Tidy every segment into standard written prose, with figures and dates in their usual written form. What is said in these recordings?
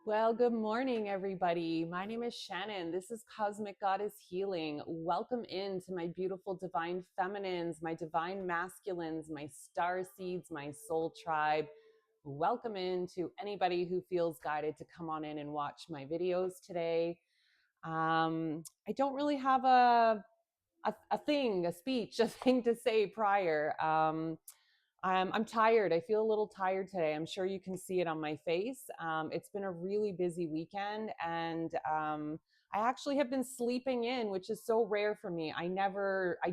Well, good morning, everybody. My name is Shannon. This is Cosmic Goddess Healing. Welcome into my beautiful divine feminines, my divine masculines, my star seeds, my soul tribe. Welcome into anybody who feels guided to come on in and watch my videos today. I don't really have a speech, a thing to say prior. I'm tired. I feel a little tired today. I'm sure you can see it on my face. It's been a really busy weekend, and I actually have been sleeping in, which is so rare for me. I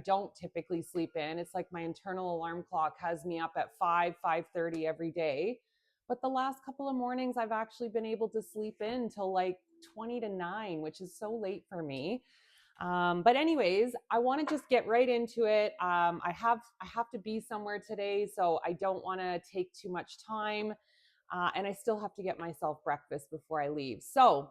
don't typically sleep in. It's like my internal alarm clock has me up at 5:30 every day. But the last couple of mornings, I've actually been able to sleep in till like 20 to 9, which is so late for me. But anyways, I want to just get right into it. I have to be somewhere today, so I don't want to take too much time, and I still have to get myself breakfast before I leave. So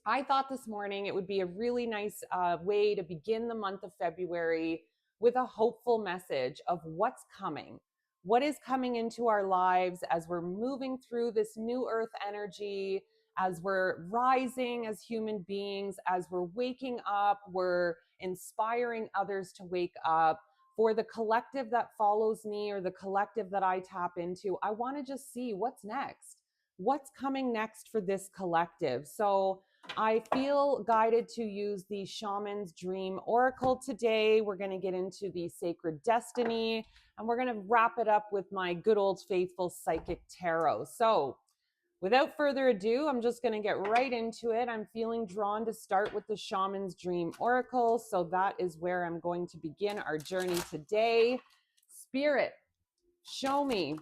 I thought this morning it would be a really nice way to begin the month of February with a hopeful message of what's coming. What is coming into our lives as we're moving through this new earth energy, as we're rising as human beings, as we're waking up, we're inspiring others to wake up. For the collective that follows me or the collective that I tap into, I want to just see what's next. What's coming next for this collective? So I feel guided to use the Shaman's Dream Oracle today. We're going to get into the Sacred Destiny, and we're going to wrap it up with my good old faithful Psychic Tarot. So without further ado, I'm just going to get right into it. I'm feeling drawn to start with the Shaman's Dream Oracle. So that is where I'm going to begin our journey today. Spirit, show me,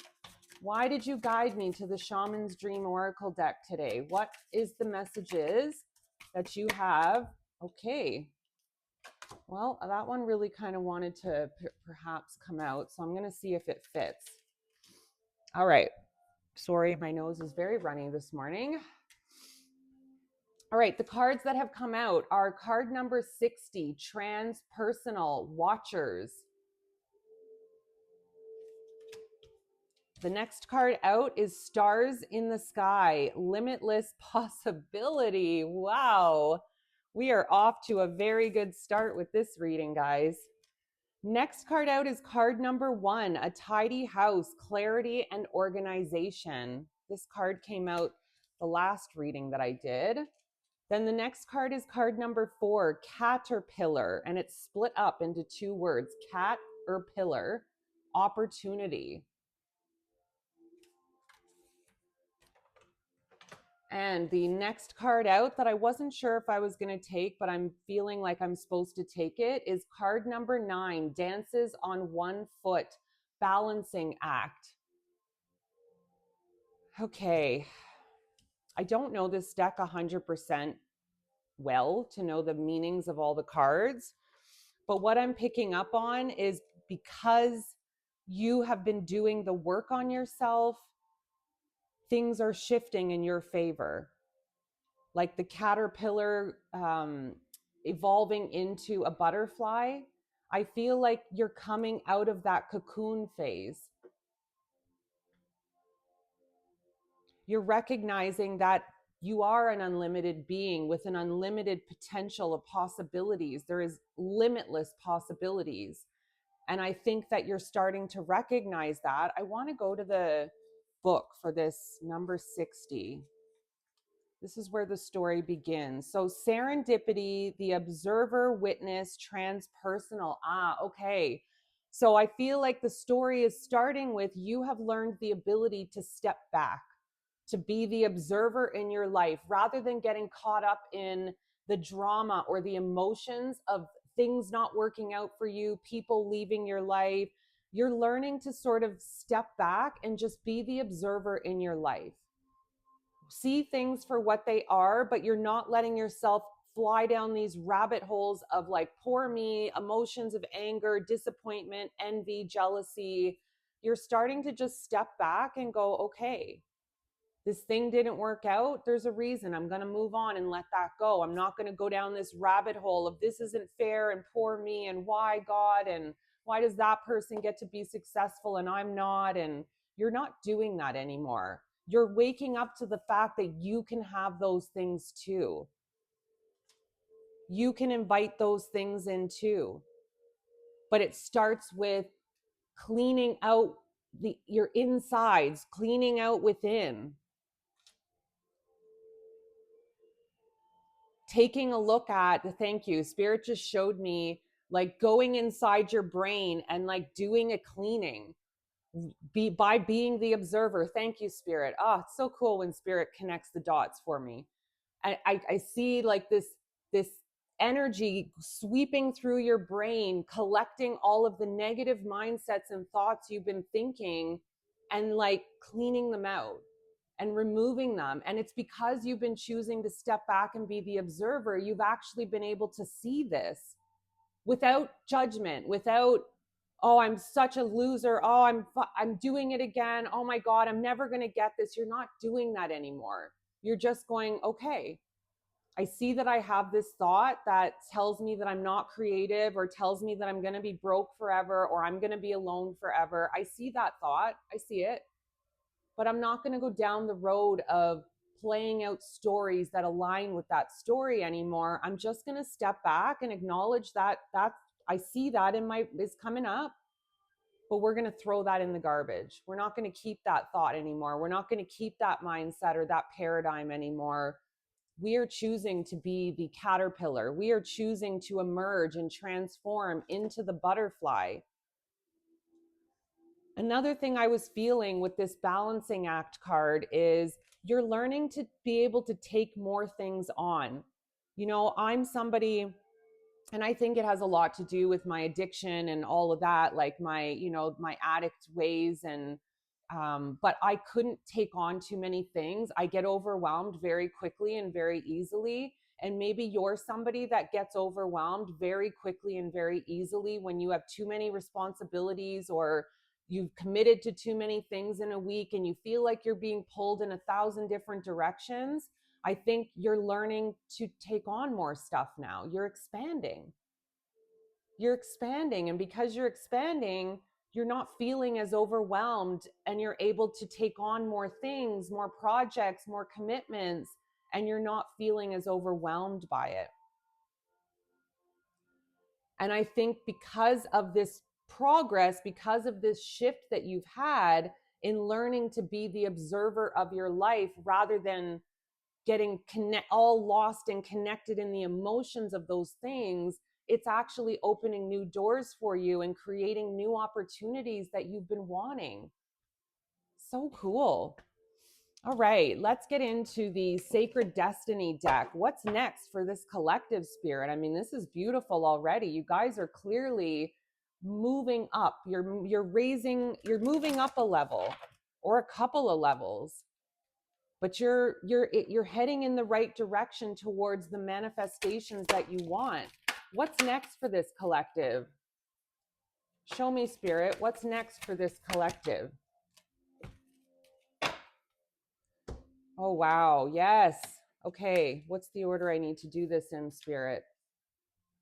why did you guide me to the Shaman's Dream Oracle deck today? What is the messages that you have? Okay. Well, that one really kind of wanted to perhaps come out, so I'm going to see if it fits. All right. Sorry, my nose is very runny this morning. All right, the cards that have come out are card number 60, Transpersonal Watchers. The next card out is Stars in the Sky, Limitless Possibility. Wow. We are off to a very good start with this reading, guys. Next card out is card number 1, A Tidy House, Clarity and Organization. This card came out the last reading that I did. Then the next card is card number 4, Caterpillar, and it's split up into two words, cat or pillar, opportunity. And the next card out that I wasn't sure if I was going to take, but I'm feeling like I'm supposed to take it, is card number 9, Dances on One Foot, Balancing Act. Okay. I don't know this deck 100% well to know the meanings of all the cards, but what I'm picking up on is because you have been doing the work on yourself, things are shifting in your favor. Like the caterpillar evolving into a butterfly. I feel like you're coming out of that cocoon phase. You're recognizing that you are an unlimited being with an unlimited potential of possibilities. There is limitless possibilities. And I think that you're starting to recognize that. I want to go to the book for this number 60. This is where the story begins. So serendipity, the observer, witness, transpersonal. Okay. So I feel like the story is starting with you have learned the ability to step back, to be the observer in your life rather than getting caught up in the drama or the emotions of things not working out for you, people leaving your life. You're learning to sort of step back and just be the observer in your life. See things for what they are, but you're not letting yourself fly down these rabbit holes of like, poor me, emotions of anger, disappointment, envy, jealousy. You're starting to just step back and go, okay, this thing didn't work out. There's a reason. I'm going to move on and let that go. I'm not going to go down this rabbit hole of this isn't fair and poor me and why God and why does that person get to be successful and I'm not? And you're not doing that anymore. You're waking up to the fact that you can have those things too. You can invite those things in too. But it starts with cleaning out your insides, cleaning out within. Taking a look at thank you, Spirit just showed me like going inside your brain and like doing a cleaning by being the observer. Thank you, Spirit. Oh, it's so cool when Spirit connects the dots for me. I see like this energy sweeping through your brain, collecting all of the negative mindsets and thoughts you've been thinking and like cleaning them out and removing them. And it's because you've been choosing to step back and be the observer, you've actually been able to see this without judgment, without, oh, I'm such a loser. Oh, I'm doing it again. Oh my God, I'm never going to get this. You're not doing that anymore. You're just going, okay, I see that I have this thought that tells me that I'm not creative or tells me that I'm going to be broke forever or I'm going to be alone forever. I see that thought. I see it. But I'm not going to go down the road of playing out stories that align with that story anymore. I'm just going to step back and acknowledge that I see that is coming up, but we're going to throw that in the garbage. We're not going to keep that thought anymore. We're not going to keep that mindset or that paradigm anymore. We are choosing to be the caterpillar. We are choosing to emerge and transform into the butterfly. Another thing I was feeling with this balancing act card is you're learning to be able to take more things on. You know, I'm somebody, and I think it has a lot to do with my addiction and all of that, like my addict ways but I couldn't take on too many things. I get overwhelmed very quickly and very easily. And maybe you're somebody that gets overwhelmed very quickly and very easily when you have too many responsibilities or you've committed to too many things in a week and you feel like you're being pulled in 1,000 different directions. I think you're learning to take on more stuff now. You're expanding. And because you're expanding, you're not feeling as overwhelmed and you're able to take on more things, more projects, more commitments, and you're not feeling as overwhelmed by it. And I think because of this progress, because of this shift that you've had in learning to be the observer of your life rather than getting all lost and connected in the emotions of those things, it's actually opening new doors for you and creating new opportunities that you've been wanting. So cool. All right, let's get into the Sacred Destiny deck. What's next for this collective, Spirit? I mean, this is beautiful already. You guys are clearly moving up. You're moving up a level or a couple of levels. But you're heading in the right direction towards the manifestations that you want. What's next for this collective? Show me, Spirit, what's next for this collective? Oh, wow. Yes. Okay. What's the order I need to do this in, Spirit?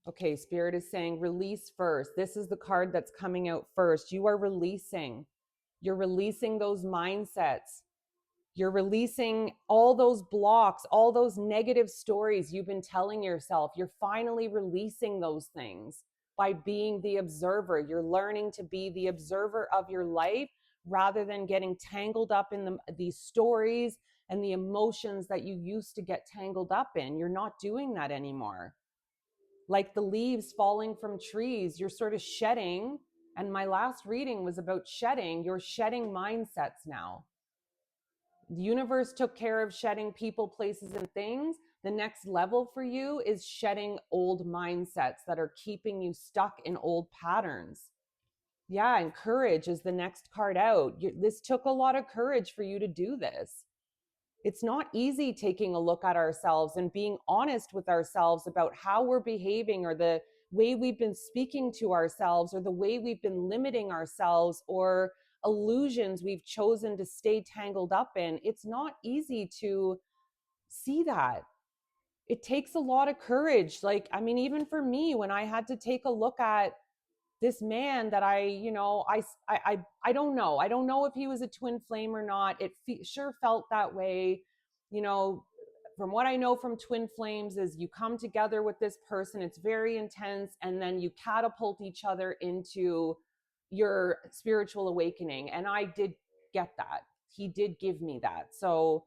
Okay. Spirit is saying release first. This is the card that's coming out first. You are releasing. You're releasing those mindsets. You're releasing all those blocks, all those negative stories you've been telling yourself. You're finally releasing those things by being the observer. You're learning to be the observer of your life rather than getting tangled up in these stories and the emotions that you used to get tangled up in. You're not doing that anymore. Like the leaves falling from trees, you're sort of shedding. And my last reading was about shedding. You're shedding mindsets now. The universe took care of shedding people, places, and things. The next level for you is shedding old mindsets that are keeping you stuck in old patterns. Yeah, and courage is the next card out. This took a lot of courage for you to do this. It's not easy taking a look at ourselves and being honest with ourselves about how we're behaving or the way we've been speaking to ourselves or the way we've been limiting ourselves or illusions we've chosen to stay tangled up in. It's not easy to see that. It takes a lot of courage. Like, I mean, even for me, when I had to take a look at this man that I don't know. I don't know if he was a twin flame or not. It sure felt that way. You know, from what I know from twin flames is you come together with this person, it's very intense, and then you catapult each other into your spiritual awakening. And I did get that. He did give me that. So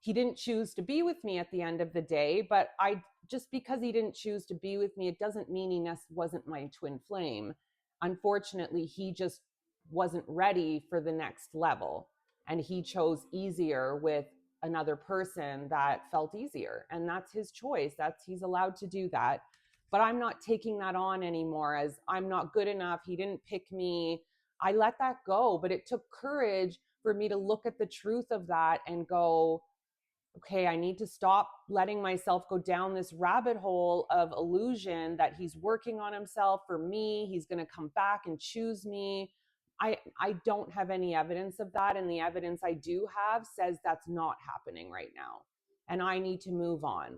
he didn't choose to be with me at the end of the day, but I just because he didn't choose to be with me, it doesn't mean he wasn't my twin flame. Unfortunately, he just wasn't ready for the next level, and he chose easier with another person that felt easier, and that's his choice. He's allowed to do that. But I'm not taking that on anymore as I'm not good enough. He didn't pick me. I let that go, but it took courage for me to look at the truth of that and go, okay, I need to stop letting myself go down this rabbit hole of illusion that he's working on himself for me. He's going to come back and choose me. I don't have any evidence of that. And the evidence I do have says that's not happening right now. And I need to move on.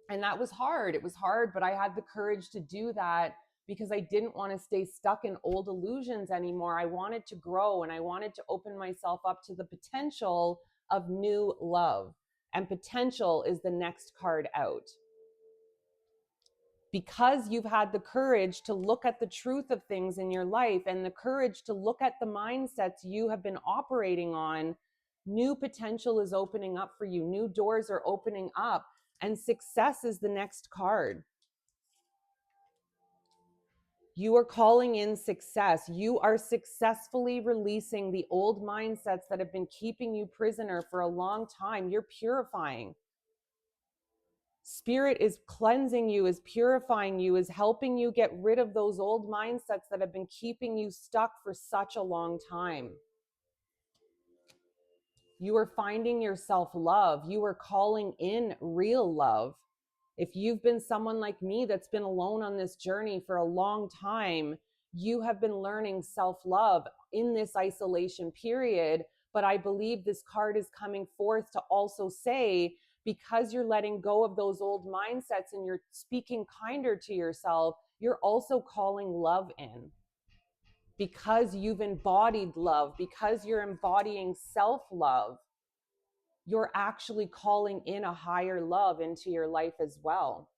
And that was hard. It was hard, but I had the courage to do that because I didn't want to stay stuck in old illusions anymore. I wanted to grow and I wanted to open myself up to the potential of new love. And potential is the next card out. Because you've had the courage to look at the truth of things in your life and the courage to look at the mindsets you have been operating on, new potential is opening up for you. New doors are opening up, and success is the next card. You are calling in success. You are successfully releasing the old mindsets that have been keeping you prisoner for a long time. You're purifying. Spirit is cleansing you, is purifying you, is helping you get rid of those old mindsets that have been keeping you stuck for such a long time. You are finding your self-love. You are calling in real love. If you've been someone like me that's been alone on this journey for a long time, you have been learning self-love in this isolation period. But I believe this card is coming forth to also say, because you're letting go of those old mindsets and you're speaking kinder to yourself, you're also calling love in. Because you've embodied love, because you're embodying self-love, you're actually calling in a higher love into your life as well.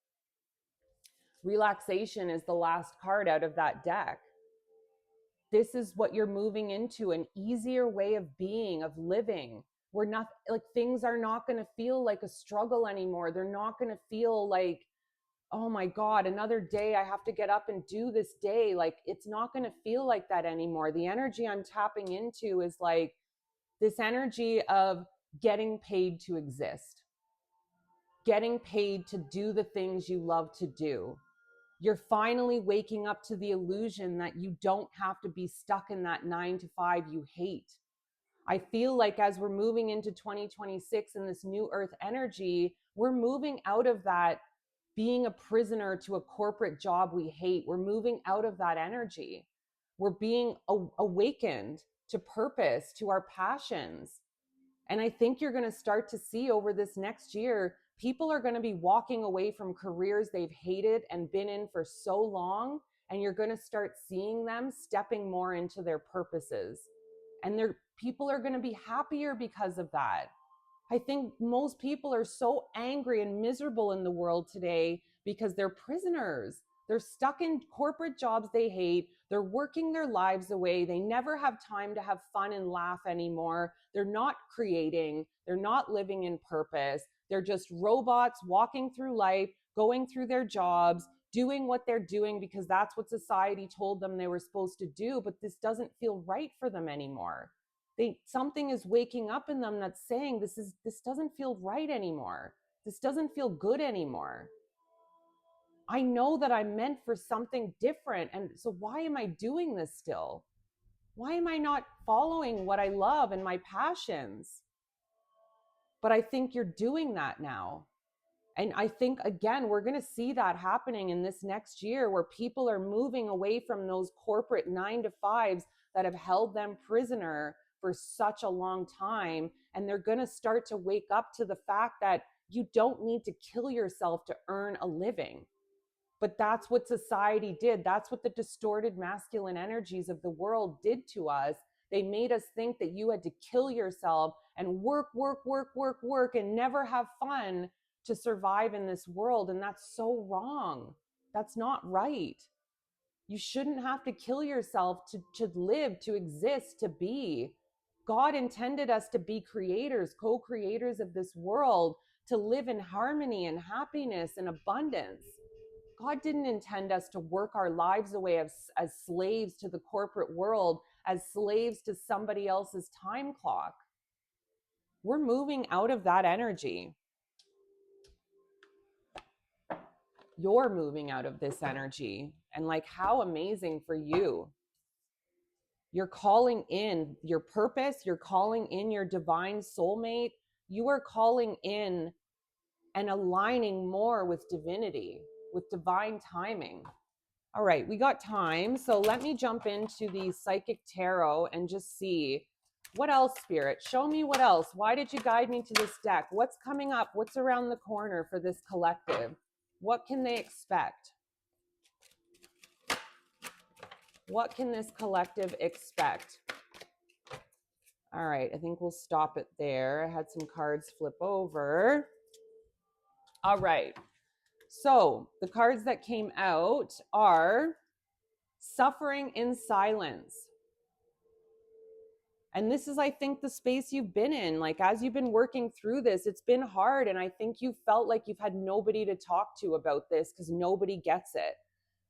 Relaxation is the last card out of that deck. This is what you're moving into, an easier way of being, of living. We're not like, things are not going to feel like a struggle anymore. They're not going to feel like, oh my God, another day I have to get up and do this day. Like, it's not going to feel like that anymore. The energy I'm tapping into is like this energy of getting paid to exist, getting paid to do the things you love to do. You're finally waking up to the illusion that you don't have to be stuck in that 9 to 5 you hate. I feel like as we're moving into 2026 in this new earth energy, we're moving out of that being a prisoner to a corporate job we hate. We're moving out of that energy. We're being awakened to purpose, to our passions. And I think you're going to start to see over this next year, people are going to be walking away from careers they've hated and been in for so long. And you're going to start seeing them stepping more into their purposes. And people are going to be happier because of that. I think most people are so angry and miserable in the world today because they're prisoners. They're stuck in corporate jobs they hate. They're working their lives away. They never have time to have fun and laugh anymore. They're not creating. They're not living in purpose. They're just robots walking through life, going through their jobs, doing what they're doing because that's what society told them they were supposed to do. But this doesn't feel right for them anymore. Something is waking up in them that's saying this doesn't feel right anymore. This doesn't feel good anymore. I know that I'm meant for something different. And so why am I doing this still? Why am I not following what I love and my passions? But I think you're doing that now. And I think, again, we're going to see that happening in this next year where people are moving away from those corporate 9 to 5s that have held them prisoner for such a long time. And they're going to start to wake up to the fact that you don't need to kill yourself to earn a living. But that's what society did. That's what the distorted masculine energies of the world did to us. They made us think that you had to kill yourself and work, and never have fun to survive in this world. And that's so wrong. That's not right. You shouldn't have to kill yourself to live, to exist, to be. God intended us to be creators, co-creators of this world, to live in harmony and happiness and abundance. God didn't intend us to work our lives away as slaves to the corporate world, as slaves to somebody else's time clock. We're moving out of that energy. You're moving out of this energy. And like, how amazing for you. You're calling in your purpose. You're calling in your divine soulmate. You are calling in and aligning more with divinity, with divine timing. All right, we got time. So let me jump into the psychic tarot and just see what else, Spirit. Show me what else. Why did you guide me to this deck? What's coming up? What's around the corner for this collective? What can they expect? What can this collective expect? All right, I think we'll stop it there. I had some cards flip over. All right. So the cards that came out are suffering in silence. And this is, I think, the space you've been in. Like, as you've been working through this, it's been hard. And I think you felt like you've had nobody to talk to about this because nobody gets it.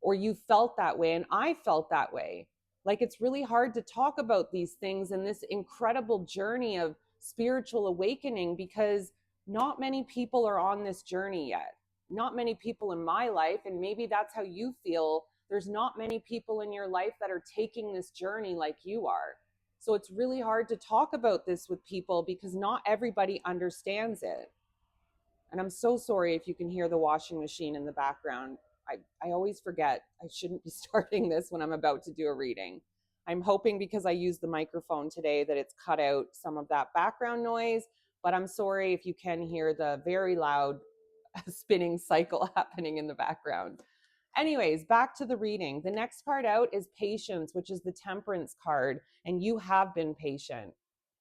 Or you felt that way. And I felt that way. Like, it's really hard to talk about these things in this incredible journey of spiritual awakening because not many people are on this journey yet. Not many people in my life. And maybe that's how you feel. There's not many people in your life that are taking this journey like you are. So it's really hard to talk about this with people because not everybody understands it. And I'm so sorry if you can hear the washing machine in the background. I always forget I shouldn't be starting this when I'm about to do a reading. I'm hoping because I used the microphone today that it's cut out some of that background noise, but I'm sorry if you can hear the very loud spinning cycle happening in the background. Anyways, back to the reading. The next card out is patience, which is the temperance card. And you have been patient.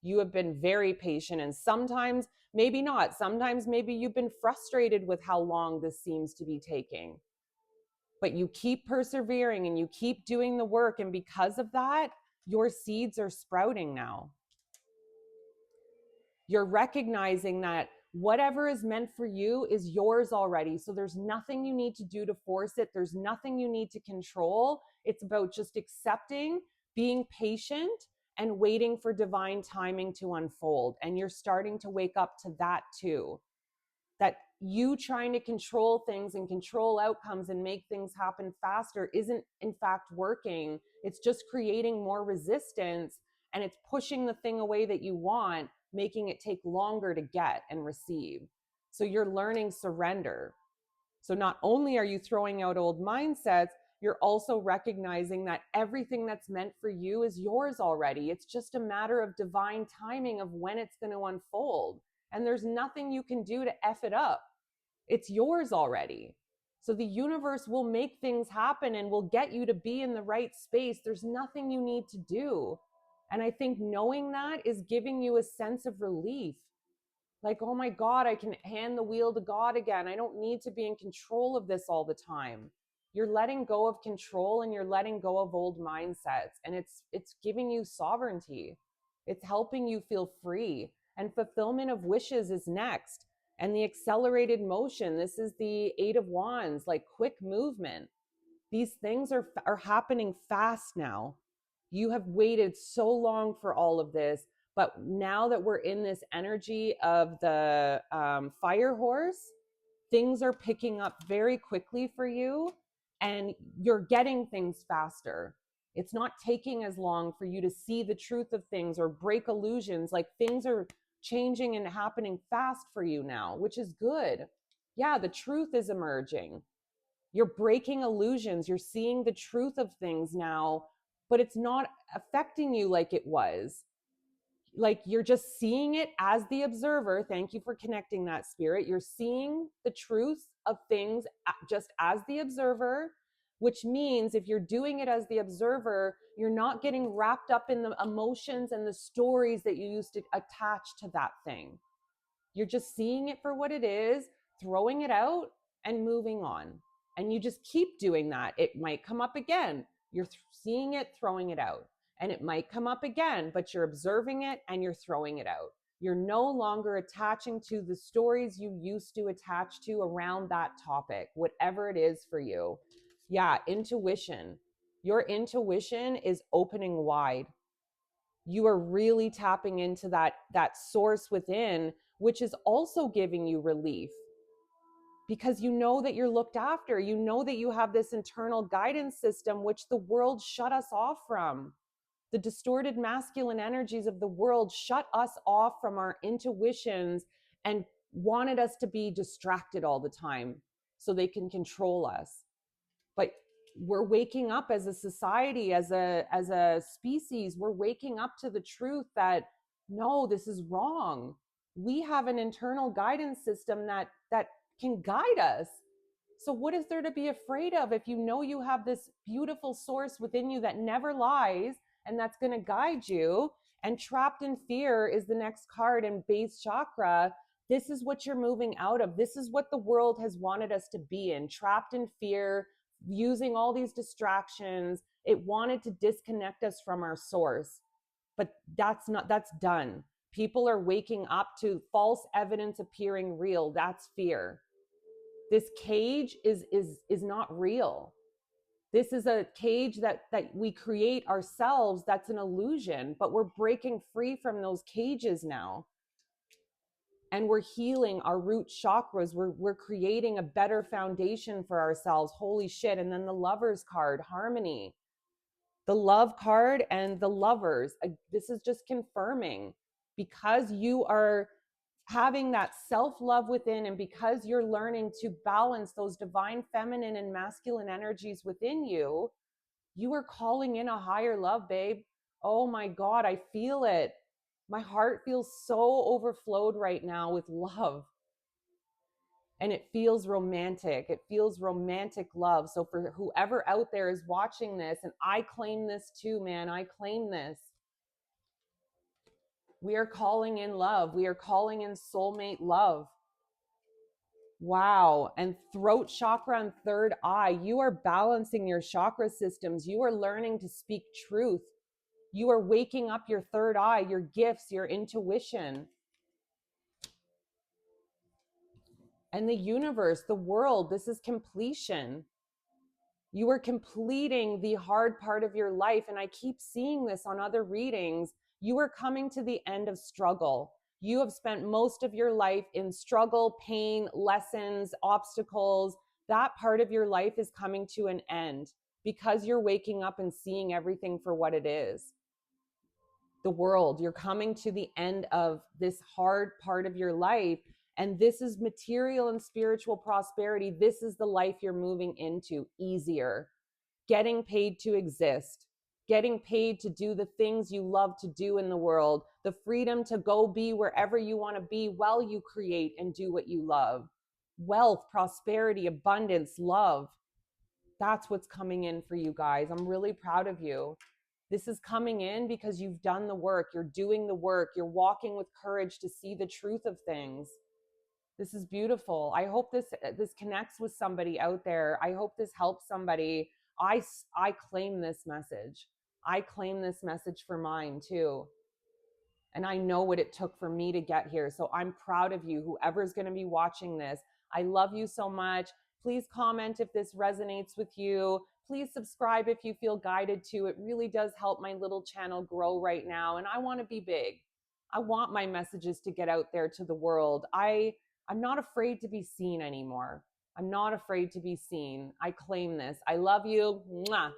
You have been very patient. And sometimes, maybe not. Sometimes, maybe you've been frustrated with how long this seems to be taking. But you keep persevering and you keep doing the work. And because of that, your seeds are sprouting now. You're recognizing that whatever is meant for you is yours already. So there's nothing you need to do to force it. There's nothing you need to control. It's about just accepting, being patient, and waiting for divine timing to unfold. And you're starting to wake up to that too. That you trying to control things and control outcomes and make things happen faster isn't in fact working. It's just creating more resistance and it's pushing the thing away that you want, making it take longer to get and receive. So you're learning surrender. So not only are you throwing out old mindsets, you're also recognizing that everything that's meant for you is yours already. It's just a matter of divine timing of when it's going to unfold. And there's nothing you can do to F it up. It's yours already. So the universe will make things happen and will get you to be in the right space. There's nothing you need to do. And I think knowing that is giving you a sense of relief. Like, oh my God, I can hand the wheel to God again. I don't need to be in control of this all the time. You're letting go of control and you're letting go of old mindsets. And it's giving you sovereignty. It's helping you feel free. And fulfillment of wishes is next. And the accelerated motion, this is the 8 of Wands, like quick movement. These things are happening fast now. You have waited so long for all of this. But now that we're in this energy of the fire horse, things are picking up very quickly for you and you're getting things faster. It's not taking as long for you to see the truth of things or break illusions. Like things are changing and happening fast for you now, which is good. Yeah, the truth is emerging. You're breaking illusions. You're seeing the truth of things now, but it's not affecting you like it was. like you're just seeing it as the observer. Thank you for connecting that, spirit. You're seeing the truth of things just as the observer, which means if you're doing it as the observer, you're not getting wrapped up in the emotions and the stories that you used to attach to that thing. You're just seeing it for what it is, throwing it out and moving on. And you just keep doing that. It might come up again. You're seeing it, throwing it out. And it might come up again, but you're observing it and you're throwing it out. You're no longer attaching to the stories you used to attach to around that topic, whatever it is for you. Yeah, intuition. Your intuition is opening wide. You are really tapping into that source within, which is also giving you relief, because you know that you're looked after. You know that you have this internal guidance system, which the world shut us off from. The distorted masculine energies of the world shut us off from our intuitions and wanted us to be distracted all the time so they can control us. But we're waking up as a society, as a species. We're waking up to the truth that no, this is wrong. We have an internal guidance system that can guide us. So what is there to be afraid of if you know you have this beautiful source within you that never lies and that's going to guide you? And trapped in fear is the next card in base chakra. This is what you're moving out of. This is what the world has wanted us to be in, trapped in fear, using all these distractions. It wanted to disconnect us from our source, but that's done. People are waking up to false evidence appearing real. That's fear. This cage is not real. This is a cage that we create ourselves. That's an illusion, but we're breaking free from those cages now. And we're healing our root chakras. We're creating a better foundation for ourselves. Holy shit. And then the Lovers card, harmony. The Love card and the Lovers. This is just confirming, because you are having that self-love within, and because you're learning to balance those divine feminine and masculine energies within you, you are calling in a higher love, babe. Oh my God, I feel it. My heart feels so overflowed right now with love. And it feels romantic. It feels romantic love. So for whoever out there is watching this, and I claim this too, man, I claim this. We are calling in love. We are calling in soulmate love. Wow. And throat chakra and third eye, you are balancing your chakra systems. You are learning to speak truth. You are waking up your third eye, your gifts, your intuition. And the universe, the world, this is completion. You are completing the hard part of your life. And I keep seeing this on other readings. You are coming to the end of struggle. You have spent most of your life in struggle, pain, lessons, obstacles. That part of your life is coming to an end because you're waking up and seeing everything for what it is. The world, you're coming to the end of this hard part of your life. And this is material and spiritual prosperity. This is the life you're moving into. Easier, getting paid to exist, getting paid to do the things you love to do in the world, the freedom to go be wherever you want to be while you create and do what you love. Wealth, prosperity, abundance, love. That's what's coming in for you guys. I'm really proud of you. This is coming in because you've done the work. You're doing the work. You're walking with courage to see the truth of things. This is beautiful. I hope this connects with somebody out there. I hope this helps somebody. I claim this message. I claim this message for mine too. And I know what it took for me to get here. So I'm proud of you, whoever's going to be watching this. I love you so much. Please comment if this resonates with you. Please subscribe if you feel guided to. It really does help my little channel grow right now. And I want to be big. I want my messages to get out there to the world. I'm not afraid to be seen anymore. I'm not afraid to be seen. I claim this. I love you. Mwah.